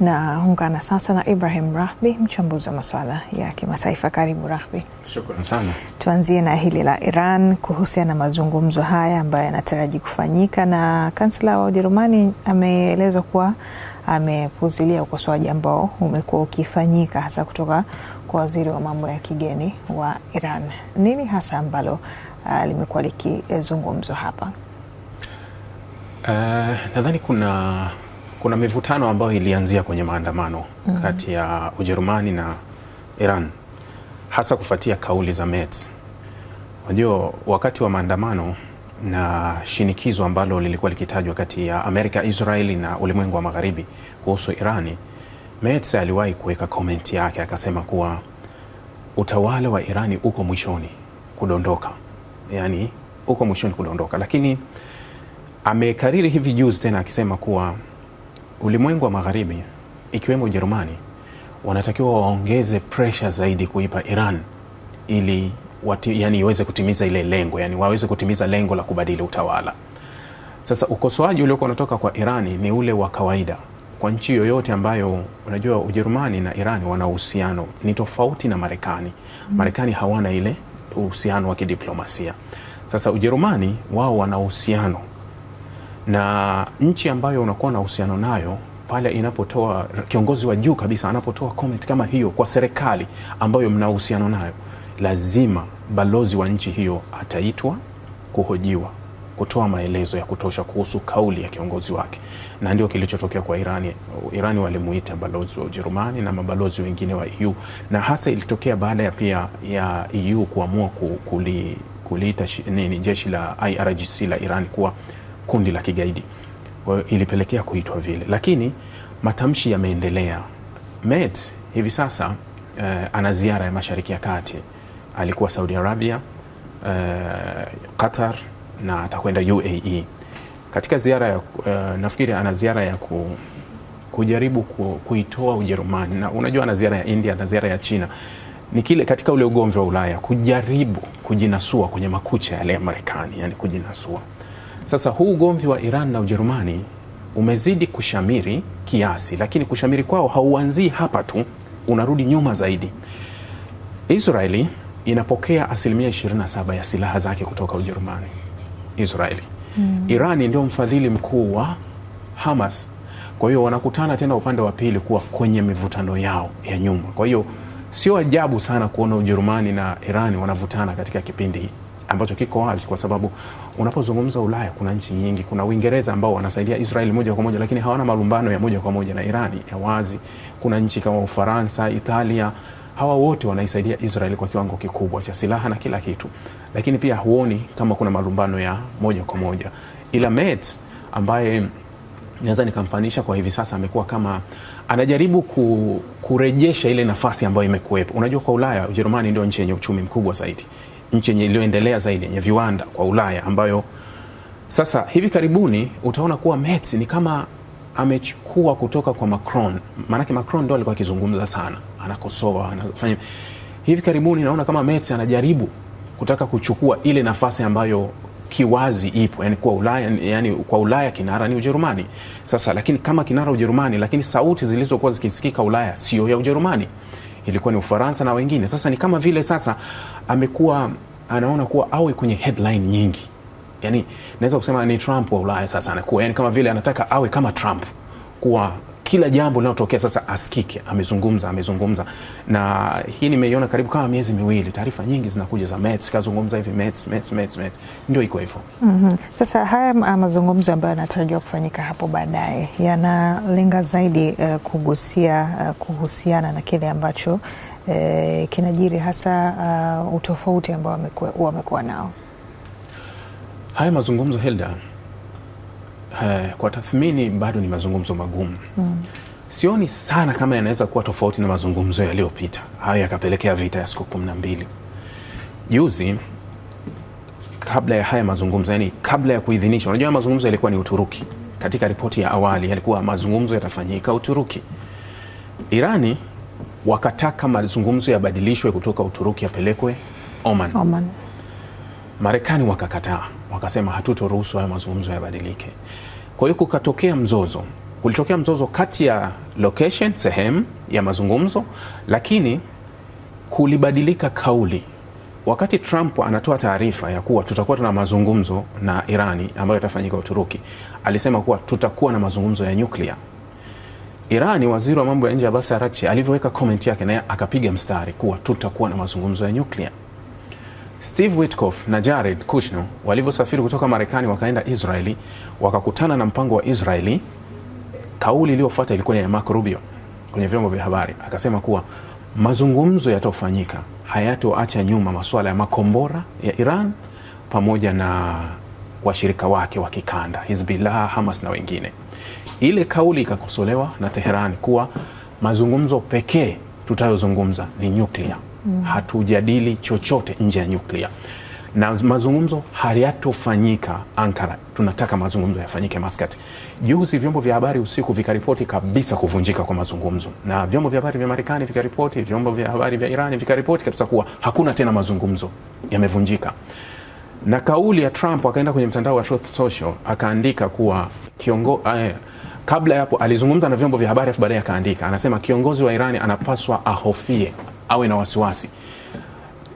Na ungana sasa na Ibrahim Rahbi, mchambuzi wa masuala ya kimataifa. Karibu Rahbi. Shukrani sana. Tuanzie na hili la Iran kuhusiana na mazungumzo haya ambayo yanataraji kufanyika, na kansela wa Ujerumani ameelezwa kuwa amepuzilia ukosoaji ambao umekuwa ukifanyika hasa kutoka kwa waziri wa mambo ya kigeni wa Iran. Nini hasa ambalo limekuwa likizungumzwa hapa? Nadhani kuna mivutano ambayo ilianzia kwenye maandamano kati ya Ujerumani na Iran, hasa kufuatia kauli za Merz. Unajua, wakati wa maandamano na shinikizo ambalo lilikuwa likitajwa kati ya Amerika, Israeli na ulimwengu wa Magharibi kuhusu Irani, Merz aliwahi kuweka komenti yake akasema kuwa utawala wa Irani uko mwishoni kudondoka, yani uko mwishoni kudondoka. Lakini amekariri hivi juzi tena akisema kuwa ulimwengu wa Magharibi ikiwemo Ujerumani wanatakiwa waongeze pressure zaidi kuipa Iran ili yani iweze kutimiza ile lengo, yani waweze kutimiza lengo la kubadili utawala. Sasa ukosoaji uliokuwa unatoka kwa Irani ni ule wa kawaida kwa nchi yoyote ambayo, unajua, Ujerumani na Irani wana uhusiano ni tofauti na Marekani. Marekani hawana ile uhusiano wa kidiplomasia. Sasa Ujerumani wao wana uhusiano na nchi ambayo unakuwa na uhusiano nayo, pale inapotoa kiongozi wa juu kabisa anapotoa comment kama hiyo kwa serikali ambayo mna uhusiano nayo, lazima balozi wa nchi hiyo ataitwa kuhojiwa, kutoa maelezo ya kutosha kuhusu kauli ya kiongozi wake. Na ndio kilichotokea kwa Irani. Irani walimuita balozi wa Ujerumani na mabalozi wengine wa EU, na hasa ilitokea baada ya pia ya EU kuamua kuliita jeshi la IRGC la Irani kuwa kundi la kigaidi. Ilipelekea kuitwa vile, lakini matamshi yameendelea. Merz hivi sasa ana ziara ya Mashariki ya Kati. Alikuwa Saudi Arabia, Qatar na atakwenda UAE. Katika ziara ya nafikiri ana ziara ya kujaribu kuitoa Ujerumani, na unajua ana ziara ya India na ziara ya China. Ni kile katika ule ugomvi wa Ulaya kujaribu kujinasua kwenye makucha yale ya Marekani, yani kujinasua. Sasa huu ugomvi wa Iran na Ujerumani umezidi kushamiri kiasi, lakini kushamiri kwao hauanzii hapa tu, unarudi nyuma zaidi. Israeli inapokea 27% ya silaha zake kutoka Ujerumani. Israeli. Irani ndio mfadhili mkuu wa Hamas. Kwa hiyo wanakutana tena upande wa pili kuwa kwenye mivutano yao ya nyuma. Kwa hiyo sio ajabu sana kuona Ujerumani na Irani wanavutana katika kipindi ambacho kiko wazi, kwa sababu unapozungumza Ulaya kuna nchi nyingi. Kuna Uingereza ambao wanasaidia Israeli moja kwa moja, lakini hawana malumbano ya moja kwa moja na Irani ya wazi. Kuna nchi kama Ufaransa, Italia, hawa wote wanaisaidia Israeli kwa kiwango kikubwa cha silaha na kila kitu, lakini pia huoni kama kuna malumbano ya moja kwa moja. Ila Merz ambaye naweza nikamfanisha kwa hivi sasa, amekuwa kama anajaribu kurejesha ile nafasi ambayo imekuwepo. Unajua, kwa Ulaya Ujerumani ndio nchi yenye uchumi mkubwa zaidi, nchi yenye iliyoendelea zaidi, yenye viwanda kwa Ulaya, ambayo sasa hivi karibuni utaona kuwa Merz ni kama amechukua kutoka kwa Macron. Maanake Macron ndio alikuwa akizungumza sana, anakosoa, anafanya. Hivi karibuni naona kama Merz anajaribu kutaka kuchukua ile nafasi ambayo kiwazi ipo, yani kwa Ulaya, yani kwa Ulaya kinara ni Ujerumani. Sasa lakini kama kinara Ujerumani, lakini sauti zilizokuwa zikisikika Ulaya sio ya Ujerumani, ilikuwa ni Ufaransa na wengine. Sasa ni kama vile sasa amekuwa anaona kuwa awe kwenye headline nyingi. Yani naweza kusema ni Trump wa Ulaya sasa anakuwa, yani kama vile anataka awe kama Trump, kuwa kila jambo linalotokea sasa asikike, amezungumza. Na hii nimeiona karibu kama miezi miwili, taarifa nyingi zinakuja za Merz kazungumza hivi, Merz. Ndio iko hivyo. Sasa haya mazungumzo ambayo yanatarajiwa kufanyika hapo baadaye yanalenga zaidi kuhusiana na kile ambacho kinajiri, hasa utofauti ambao wamekuwa nao. Haya mazungumzo, Hilda, kwa tathmini bado ni mazungumzo magumu. Sioni sana kama yanaweza kuwa tofauti na mazungumzo yaliyopita, hayo yakapelekea vita ya siku 12. Juzi kabla ya haya mazungumzo, yani kabla ya kuidhinisha, unajua mazungumzo yalikuwa ni Uturuki. Katika ripoti ya awali yalikuwa mazungumzo yatafanyika Uturuki. Irani wakataka mazungumzo yabadilishwe kutoka Uturuki yapelekwe Oman. Marekani wakakataa, wakasema hatutoruhusu haya mazungumzo yabadilike. Kwa hiyo kukatokea mzozo. kulitokea mzozo kati ya location, sehemu ya mazungumzo, lakini kulibadilika kauli. Wakati Trump anatoa taarifa ya kuwa tutakuwa tuna mazungumzo na Irani ambayo yatafanyika Uturuki, alisema kuwa tutakuwa na mazungumzo ya nyuklia. Irani, waziri wa mambo ya nje Abbas Araghchi alivyoweka comment yake, naye akapiga mstari kuwa tutakuwa na mazungumzo ya nyuklia. Steve Witkoff na Jared Kushner walivyosafiri kutoka Marekani wakaenda Israeli, wakakutana na mpango wa Israeli. Kauli iliyofuata ilikuwa ya Marco Rubio kwenye vyombo vya habari, akasema kuwa mazungumzo yatafanyika, hayatoacha nyuma masuala ya makombora ya Iran pamoja na washirika wake wa kikanda Hezbollah, Hamas na wengine. Ile kauli ikakosolewa na Tehran kuwa mazungumzo pekee tutayozungumza ni nyuklia. Hatujadili chochote nje ya nyuklia. Na mazungumzo hayatofanyika Ankara, tunataka mazungumzo yafanyike Muscat. Juzi vyombo vya habari usiku vikaripoti kabisa kuvunjika kwa mazungumzo, na vyombo vya habari vya Marekani vikaripoti, vyombo vya habari vya Irani vikaripoti kabisa kuwa hakuna tena mazungumzo, yamevunjika. Na kauli ya Trump, akaenda kwenye mtandao wa Truth Social akaandika kuwa kabla ya hapo alizungumza na vyombo vya habari, afu baadaye akaandika, anasema kiongozi wa Irani anapaswa ahofie, awe na wasiwasi.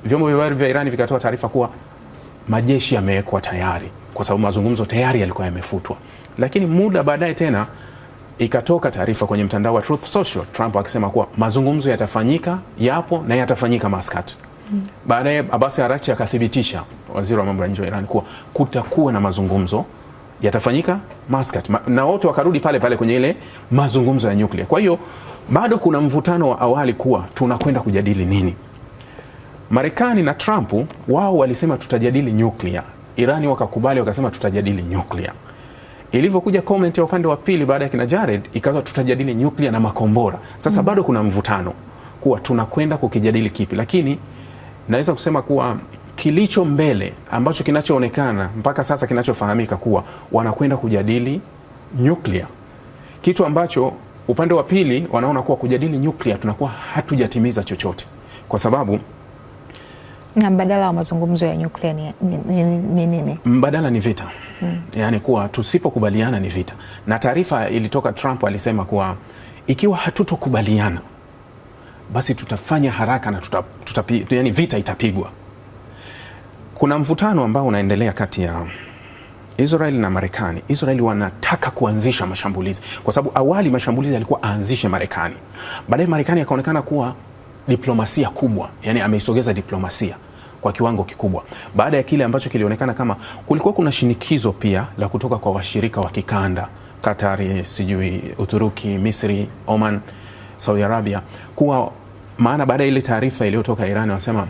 Vyombo vya habari vya Irani vikatoa taarifa kuwa majeshi yamewekwa tayari, kwa sababu mazungumzo tayari yalikuwa yamefutwa. Lakini muda baadaye tena ikatoka taarifa kwenye mtandao wa Truth Social, Trump akisema kuwa mazungumzo yatafanyika, yapo na yatafanyika Muscat. Baadaye Abbas Araghchi akathibitisha, waziri wa mambo ya nje wa Iran, kuwa kutakuwa na mazungumzo yatafanyika Muscat, na wote wakarudi pale pale kwenye ile mazungumzo ya nyuklia. Kwa hiyo bado kuna mvutano wa awali kuwa tunakwenda kujadili nini. Marekani na Trump wao walisema tutajadili nyuklia, Irani wakakubali wakasema tutajadili nyuklia. Ilivyokuja comment ya upande wa pili baada ya kina Jared, ikawa tutajadili nyuklia na makombora. Sasa bado kuna mvutano kuwa tunakwenda kukijadili kipi, lakini naweza kusema kuwa kilicho mbele ambacho kinachoonekana mpaka sasa, kinachofahamika kuwa wanakwenda kujadili nyuklia, kitu ambacho upande wa pili wanaona kuwa kujadili nyuklia tunakuwa hatujatimiza chochote, kwa sababu na mbadala wa mazungumzo ya nyuklia ni nini? Mbadala ni vita. Yani kuwa tusipokubaliana ni vita. Na taarifa ilitoka, Trump alisema kuwa ikiwa hatutokubaliana basi tutafanya haraka na yani vita itapigwa. Kuna mvutano ambao unaendelea kati ya Israeli na Marekani. Israeli wanataka kuanzisha mashambulizi, kwa sababu awali mashambulizi yalikuwa aanzishe Marekani. Baadaye Marekani akaonekana kuwa diplomasia kubwa, yani ameisogeza diplomasia kwa kiwango kikubwa, baada ya kile ambacho kilionekana kama kulikuwa kuna shinikizo pia la kutoka kwa washirika wa kikanda, Katari, sijui Uturuki, Misri, Oman, Saudi Arabia, kuwa maana baada ya ile taarifa iliyotoka Iran wanasema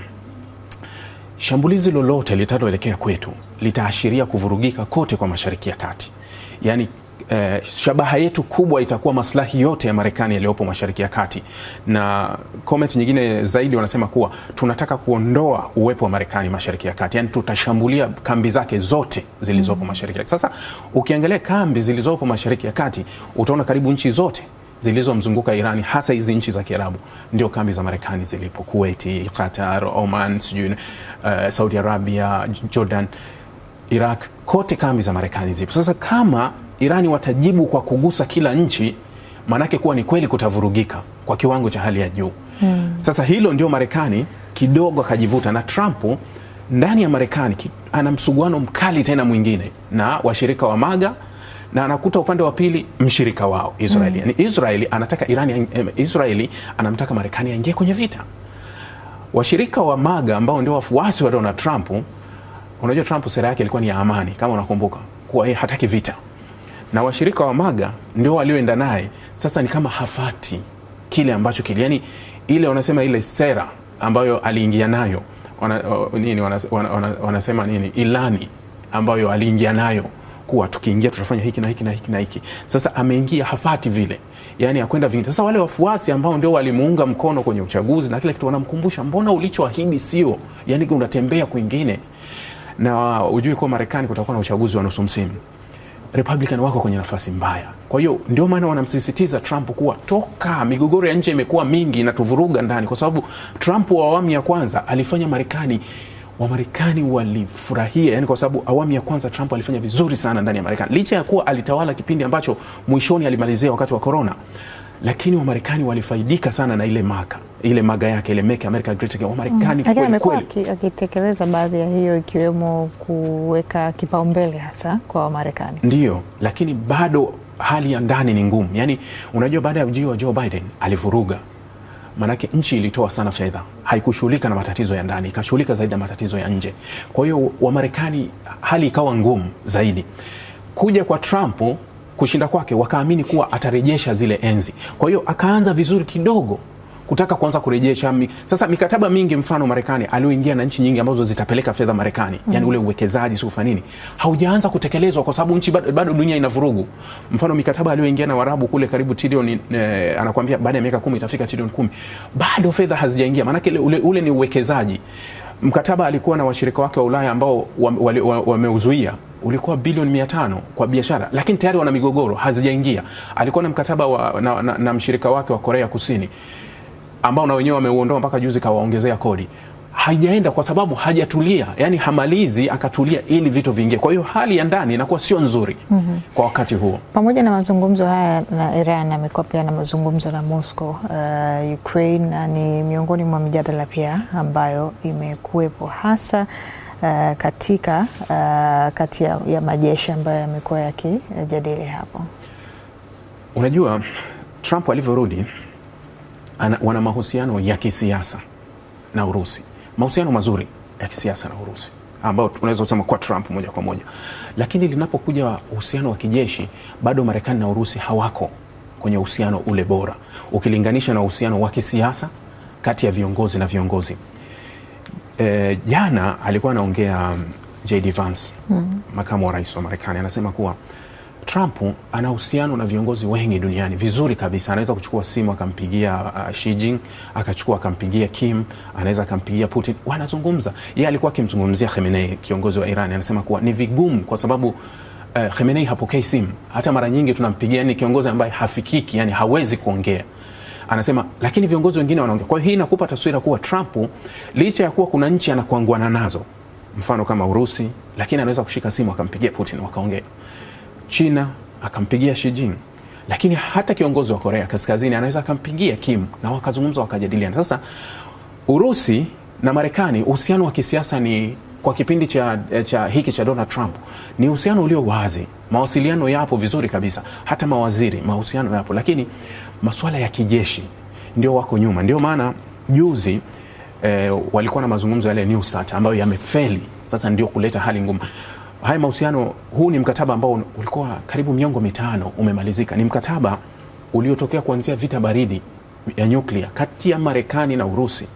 shambulizi lolote litaloelekea kwetu litaashiria kuvurugika kote kwa Mashariki ya Kati. Yani shabaha yetu kubwa itakuwa maslahi yote ya Marekani yaliyopo Mashariki ya Kati. Na comment nyingine zaidi wanasema kuwa tunataka kuondoa uwepo wa Marekani Mashariki ya Kati, yani tutashambulia kambi zake zote zilizopo Mashariki ya Kati. Sasa ukiangalia kambi zilizopo Mashariki ya Kati, utaona karibu nchi zote zilizomzunguka Irani, hasa hizi nchi za Kiarabu, ndio kambi za Marekani zilipo: Kuwait, Qatar, Oman, sijui Saudi Arabia, Jordan, Iraq, kote kambi za Marekani zipo. Sasa kama Irani watajibu kwa kugusa kila nchi, manake kuwa ni kweli kutavurugika kwa kiwango cha hali ya juu. Sasa hilo ndio Marekani kidogo akajivuta, na Trump ndani ya Marekani ana msuguano mkali tena mwingine na washirika wa MAGA, na anakuta upande wa pili mshirika wao Israeli. Yani Israeli anataka Israeli anamtaka Marekani aingie kwenye vita. Washirika wa MAGA ambao ndio wafuasi wa Donald Trump, unajua Trump sera yake ilikuwa ni ya amani, kama unakumbuka, kuwa yeye hataki vita. Na washirika wa MAGA ndio walioenda naye. Sasa ni kama hafati kile ambacho yani ile wanasema ile sera ambayo aliingia nayo, wanasema nini, ilani ambayo aliingia nayo kuwa tukiingia tutafanya hiki na hiki na hiki na hiki. Sasa ameingia hafati vile, yani akwenda vingi. Sasa wale wafuasi ambao ndio walimuunga mkono kwenye uchaguzi na kila kitu, wanamkumbusha mbona ulichoahidi sio, yani unatembea kwingine. Na ujue kwa Marekani kutakuwa na uchaguzi wa nusu msimu, Republican wako kwenye nafasi mbaya. Kwa hiyo ndio maana wanamsisitiza Trump kuwa toka, migogoro ya nje imekuwa mingi na tuvuruga ndani, kwa sababu Trump wa awamu ya kwanza alifanya Marekani Wamarekani walifurahia, yani kwa sababu awamu ya kwanza Trump alifanya vizuri sana ndani ya Marekani, licha ya kuwa alitawala kipindi ambacho mwishoni alimalizia wakati wa corona, lakini Wamarekani walifaidika sana na ile maga yake, ile Make America Great Again. Wamarekani kweli akitekeleza baadhi ya hiyo, ikiwemo kuweka kipaumbele hasa kwa Wamarekani. Ndio, lakini bado hali ya ndani ni ngumu. Yani unajua, baada ya ujio wa Joe Biden alivuruga, manake nchi ilitoa sana fedha, haikushughulika na matatizo ya ndani, ikashughulika zaidi na matatizo ya nje. Kwa hiyo Wamarekani hali ikawa ngumu zaidi. Kuja kwa Trump, kushinda kwake, wakaamini kuwa atarejesha zile enzi. Kwa hiyo akaanza vizuri kidogo kutaka kuanza kurejesha. Sasa mikataba mingi, mfano Marekani alioingia na nchi nyingi ambazo zitapeleka fedha Marekani, yani ule uwekezaji sifa nini, haujaanza kutekelezwa kwa sababu nchi bado dunia ina vurugu. Mfano mikataba alioingia na Waarabu kule karibu trilioni, anakuambia baada ya miaka 10 itafika trilioni 10, bado fedha hazijaingia, maana ule ni uwekezaji. Mkataba alikuwa na washirika wake wa Ulaya ambao wameuzuia ulikuwa bilioni 500 kwa biashara, lakini tayari wana migogoro, hazijaingia. Alikuwa na mkataba na mshirika wake wa Korea Kusini ambao na wenyewe wameuondoa mpaka juzi kawaongezea kodi. Haijaenda kwa sababu hajatulia, yani hamalizi akatulia ili vitu vingie. Kwa hiyo hali ya ndani inakuwa sio nzuri kwa wakati huo. Pamoja na mazungumzo haya na Iran, amekuwa pia na mazungumzo na Moscow, Ukraine, na ni miongoni mwa mijadala pia ambayo imekuwepo hasa katika kati ya majeshi ambayo yamekuwa yakijadili hapo. Unajua, Trump alivyorudi wana mahusiano ya kisiasa na Urusi, mahusiano mazuri ya kisiasa na Urusi ambao tunaweza kusema kwa Trump moja kwa moja, lakini linapokuja uhusiano wa kijeshi, bado Marekani na Urusi hawako kwenye uhusiano ule bora ukilinganisha na uhusiano wa kisiasa kati ya viongozi na viongozi. Jana alikuwa anaongea J.D. Vance, makamu wa rais wa Marekani, anasema kuwa Trump ana uhusiano na viongozi wengi duniani vizuri kabisa. Anaweza kuchukua simu akampigia Xi Jinping, akachukua akampigia Kim, anaweza akampigia Putin, wanazungumza. Yeye alikuwa akimzungumzia Khamenei, kiongozi wa Iran, anasema kuwa ni vigumu kwa sababu Khamenei hapokei simu. Hata mara nyingi tunampigia ni kiongozi ambaye hafikiki, yani hawezi kuongea. Anasema lakini viongozi wengine wanaongea. Kwa hiyo hii inakupa taswira kuwa Trump, licha ya kuwa kuna nchi anakuanguana nazo, mfano kama Urusi, lakini anaweza kushika simu akampigia Putin wakaongea. China akampigia Xi Jinping, lakini hata kiongozi wa Korea Kaskazini anaweza akampigia Kim na wakazungumza wakajadiliana. Sasa Urusi na Marekani, uhusiano wa kisiasa ni kwa kipindi cha hiki cha Donald Trump ni uhusiano ulio wazi, mawasiliano yapo vizuri kabisa, hata mawaziri mahusiano yapo, lakini masuala ya kijeshi ndio wako nyuma. Ndio maana juzi walikuwa na mazungumzo yale New START ambayo yamefeli, sasa ndio kuleta hali ngumu. Haya mahusiano, huu ni mkataba ambao ulikuwa karibu miongo 5 umemalizika. Ni mkataba uliotokea kuanzia vita baridi ya nyuklia kati ya Marekani na Urusi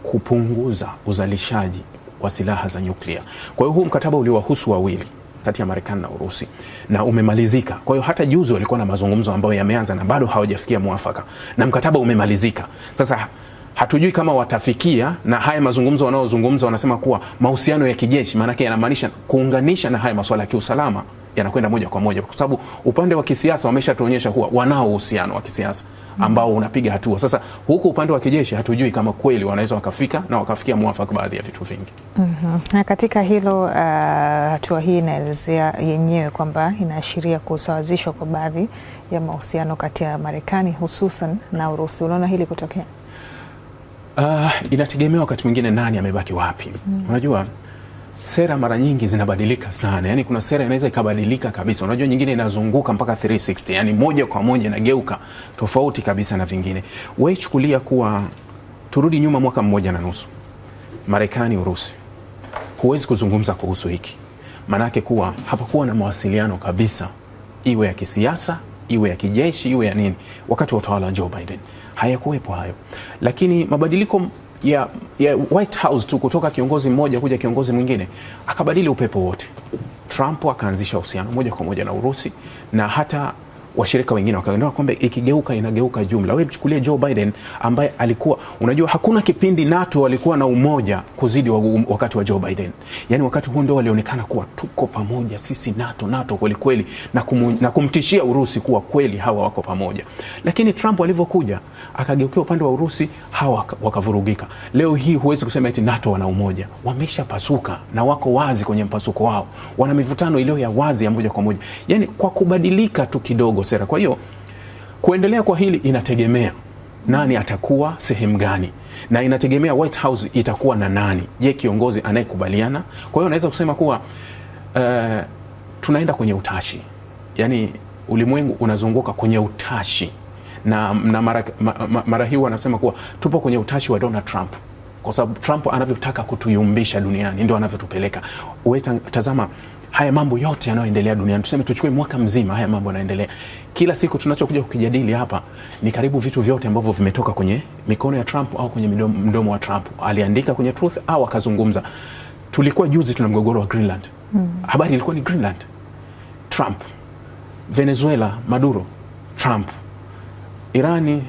kupunguza uzalishaji wa silaha za nyuklia. Kwa hiyo huu mkataba uliwahusu wawili kati ya Marekani na Urusi na umemalizika. Kwa hiyo hata juzi walikuwa na mazungumzo ambayo yameanza na bado hawajafikia mwafaka na mkataba umemalizika. Sasa hatujui kama watafikia, na haya mazungumzo wanaozungumza wanasema kuwa mahusiano ya kijeshi, maana yake yanamaanisha kuunganisha na haya masuala ya kiusalama yanakwenda moja kwa moja, kwa sababu upande wa kisiasa wameshatuonyesha kuwa wanao uhusiano wa kisiasa ambao unapiga hatua. Sasa huku upande wa kijeshi hatujui kama kweli wanaweza wakafika na wakafikia mwafaka baadhi ya vitu vingi. Na katika hilo hatua hii inaelezea yenyewe kwamba inaashiria kusawazishwa kwa baadhi ya mahusiano kati ya Marekani hususan na Urusi. Unaona hili kutokea? Inategemea wakati mwingine nani amebaki wapi. Unajua sera mara nyingi zinabadilika sana. Yani kuna sera inaweza ikabadilika kabisa. Unajua nyingine inazunguka mpaka 360. Yani moja kwa moja inageuka tofauti kabisa na vingine. Wewe chukulia kuwa turudi nyuma mwaka 1.5. Marekani Urusi. Huwezi kuzungumza kuhusu hiki. Manake kuwa hapakuwa na mawasiliano kabisa. Iwe ya kisiasa, iwe ya kijeshi, iwe ya nini. Wakati wa utawala wa Joe Biden hayakuwepo hayo. Lakini mabadiliko ya White House tu, kutoka kiongozi mmoja kuja kiongozi mwingine, akabadili upepo wote. Trump akaanzisha uhusiano moja kwa moja na Urusi, na hata washirika wengine wakaona kwamba ikigeuka inageuka jumla. Wewe chukulie Joe Biden ambaye alikuwa, unajua hakuna kipindi NATO walikuwa na umoja kuzidi wakati wa Joe Biden. Yani wakati huo ndio walionekana kuwa tuko pamoja sisi NATO kweli kweli, na kumtishia Urusi kuwa kweli hawa wako pamoja. Lakini Trump alivyokuja akageukia upande wa Urusi, hawa wakavurugika. Leo hii huwezi kusema eti NATO wana umoja. Wameshapasuka na wako wazi kwenye mpasuko wao. Wana mivutano iliyo ya wazi ya moja kwa moja. Yani kwa kubadilika tu kidogo sera. Kwa hiyo kuendelea kwa hili inategemea nani atakuwa sehemu gani, na inategemea White House itakuwa na nani. Je, kiongozi anayekubaliana? Kwa hiyo naweza kusema kuwa tunaenda kwenye utashi. Yani ulimwengu unazunguka kwenye utashi, na mara hii wanasema kuwa tupo kwenye utashi wa Donald Trump, kwa sababu Trump anavyotaka kutuyumbisha duniani ndio anavyotupeleka. Tazama haya mambo yote yanayoendelea duniani, tuseme tuchukue mwaka mzima, haya mambo yanaendelea. Kila siku tunachokuja kukijadili hapa ni karibu vitu vyote ambavyo vimetoka kwenye mikono ya Trump au kwenye mdomo wa Trump. Aliandika kwenye Truth au akazungumza. Tulikuwa juzi tuna mgogoro wa Greenland. Habari ilikuwa ni Greenland, Trump. Venezuela, Maduro, Trump. Irani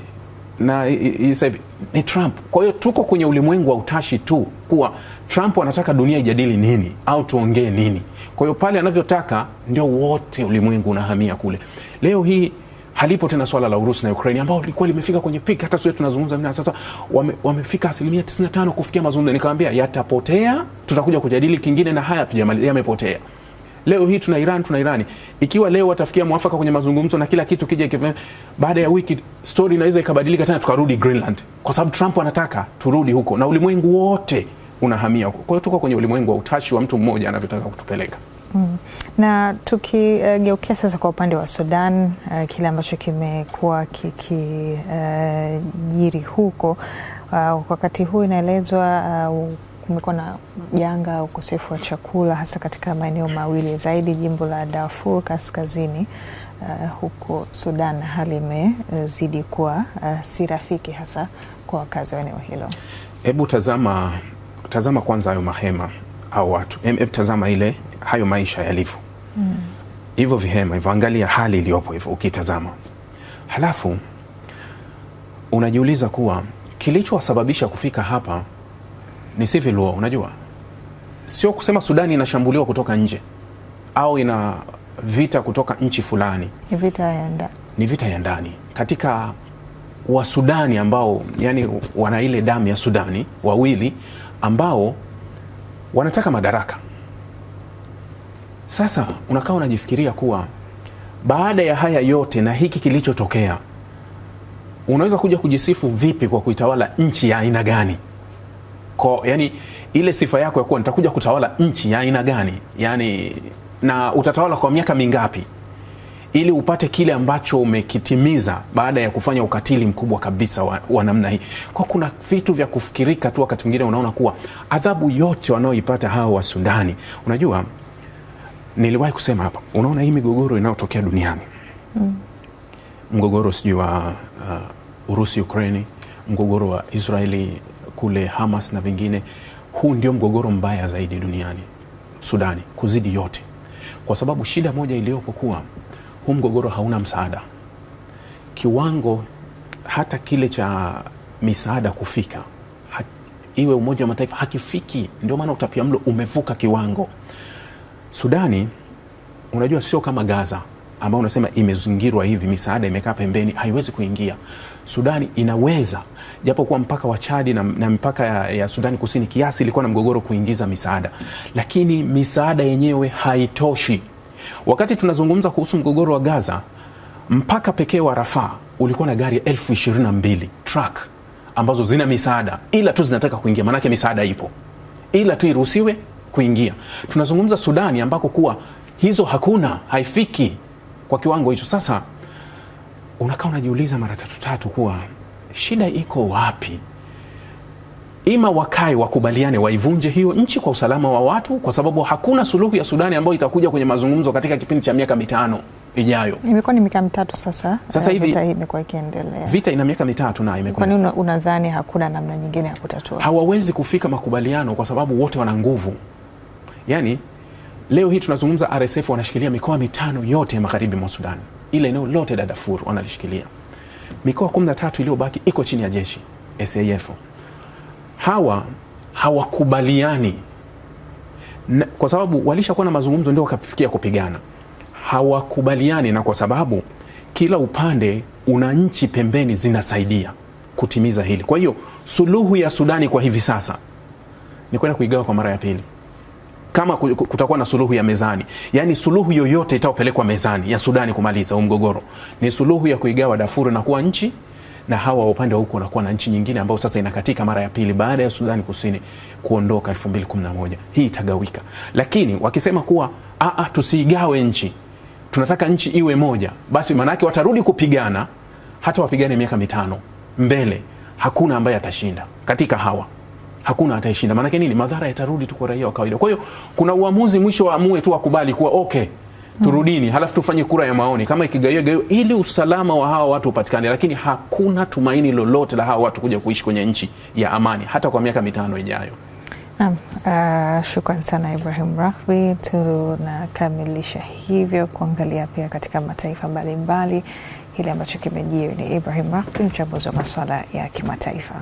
na sasa ni Trump. Kwa hiyo tuko kwenye ulimwengu wa utashi tu, kuwa Trump anataka dunia ijadili nini au tuongee nini. Kwa hiyo pale anavyotaka ndio wote ulimwengu unahamia kule. Leo hii halipo tena swala la Urusi na Ukraine ambao lilikuwa limefika kwenye peak. Hata sisi tunazungumza mimi sasa wamefika 95% kufikia mazungumzo. Nikamwambia yatapotea, tutakuja kujadili kingine, na haya tujamaliza, yamepotea. Leo hii tuna Irani. Ikiwa leo watafikia mwafaka kwenye mazungumzo na kila kitu kija, baada ya wiki story inaweza ikabadilika tena tukarudi Greenland, kwa sababu Trump anataka turudi huko na ulimwengu wote unahamia huko. Kwa hiyo tuko kwenye ulimwengu wa utashi wa mtu mmoja anavyotaka kutupeleka. Na tukigeukia sasa kwa upande wa Sudan, kile ambacho kimekuwa kikijiri huko wakati huu, inaelezwa kumekuwa na janga ukosefu wa chakula hasa katika maeneo mawili zaidi, jimbo la Darfur kaskazini huko Sudan. Hali imezidi kuwa si rafiki hasa kwa wakazi wa eneo hilo. Hebu tazama kwanza hayo mahema au watu. Hebu tazama hayo maisha yalivyo. Hivyo vihema, hivyo angalia hali iliyopo hivyo ukitazama. Halafu unajiuliza kuwa kilichowasababisha kufika hapa ni civil war. Unajua, sio kusema Sudani inashambuliwa kutoka nje au ina vita kutoka nchi fulani. Ni vita ya ndani katika wa Sudani ambao yani wana ile damu ya Sudani, wawili ambao wanataka madaraka. Sasa unakaa unajifikiria kuwa baada ya haya yote na hiki kilichotokea, unaweza kuja kujisifu vipi kwa kuitawala nchi ya aina gani? Yani ile sifa yako ya kuwa nitakuja kutawala nchi ya aina gani, yani na utatawala kwa miaka mingapi ili upate kile ambacho umekitimiza baada ya kufanya ukatili mkubwa kabisa wa namna hii. Kwa kuna vitu vya kufikirika tu. Wakati mwingine unaona kuwa adhabu yote wanaoipata hao wa Sudani, unajua niliwahi kusema hapa, unaona hii migogoro inayotokea duniani, mgogoro sijui wa Urusi Ukraine, mgogoro wa Israeli kule Hamas na vingine, huu ndio mgogoro mbaya zaidi duniani, Sudani kuzidi yote. Kwa sababu shida moja iliyopo kuwa huu mgogoro hauna msaada. Kiwango hata kile cha misaada kufika, iwe Umoja wa Mataifa, hakifiki. Ndio maana utapiamlo umevuka kiwango. Sudani, unajua sio kama Gaza ambao unasema imezingirwa hivi, misaada imekaa pembeni, haiwezi kuingia. Sudani inaweza, japo kuwa mpaka wa Chadi na mpaka ya Sudani Kusini kiasi ilikuwa na mgogoro kuingiza misaada, lakini misaada yenyewe haitoshi. Wakati tunazungumza kuhusu mgogoro wa Gaza, mpaka pekee wa Rafah ulikuwa na gari 22,000 truck ambazo zina misaada, ila tu zinataka kuingia, manake misaada ipo, ila tu iruhusiwe kuingia. Tunazungumza Sudani ambako kuwa hizo hakuna, haifiki kwa kiwango hicho. Sasa unakaa unajiuliza mara tatu kuwa shida iko wapi? Ima wakae wakubaliane waivunje hiyo nchi kwa usalama wa watu, kwa sababu hakuna suluhu ya Sudani ambayo itakuja kwenye mazungumzo katika kipindi cha miaka 5 ijayo. Imekuwa ni miaka 3 sasa. Sasa hivi vita hii imekuwa ikiendelea. Vita ina miaka 3 na imekuwa. Kwa nini unadhani hakuna namna nyingine ya kutatua? Hawawezi kufika makubaliano kwa sababu wote wana nguvu. Yaani leo hii tunazungumza RSF wanashikilia mikoa 5 yote ya magharibi mwa Sudan. ile eneo lote la Darfur wanalishikilia. Mikoa 13 iliyobaki iko chini ya jeshi SAF. Hawa hawakubaliani kwa sababu walishakuwa na mazungumzo ndio wakafikia kupigana. Hawakubaliani, na kwa sababu kila upande una nchi pembeni zinasaidia kutimiza hili. Kwa hiyo suluhu ya Sudani kwa hivi sasa ni kwenda kuigawa kwa mara ya pili. Kama kutakuwa na suluhu ya mezani, yani suluhu yoyote itaopelekwa mezani ya Sudani kumaliza mgogoro, ni suluhu ya kuigawa Darfur na kuwa nchi, na hawa upande wa huko na kuwa na nchi nyingine ambayo sasa inakatika mara ya pili baada ya Sudani Kusini kuondoka 2011. Hii itagawika. Lakini wakisema kuwa tusiigawe nchi, tunataka nchi iwe moja, basi maana yake watarudi kupigana, hata wapigane miaka 5 mbele, hakuna ambaye atashinda katika hawa. Hakuna atashinda. Maana yake nini? Madhara yatarudi tu kwa raia wa kawaida. Kwa hiyo kuna uamuzi mwisho wa amue tu akubali kuwa okay, turudini, halafu tufanye kura ya maoni kama ikigaiwa ili usalama wa hawa watu upatikane, lakini hakuna tumaini lolote la hawa watu kuja kuishi kwenye nchi ya amani hata kwa miaka 5 ijayo. Shukran sana Ibrahim Rahbi. Tunakamilisha hivyo kuangalia pia katika mataifa mbalimbali kile ambacho kimejiri. Ni Ibrahim Rahbi, mchambuzi wa masuala ya kimataifa.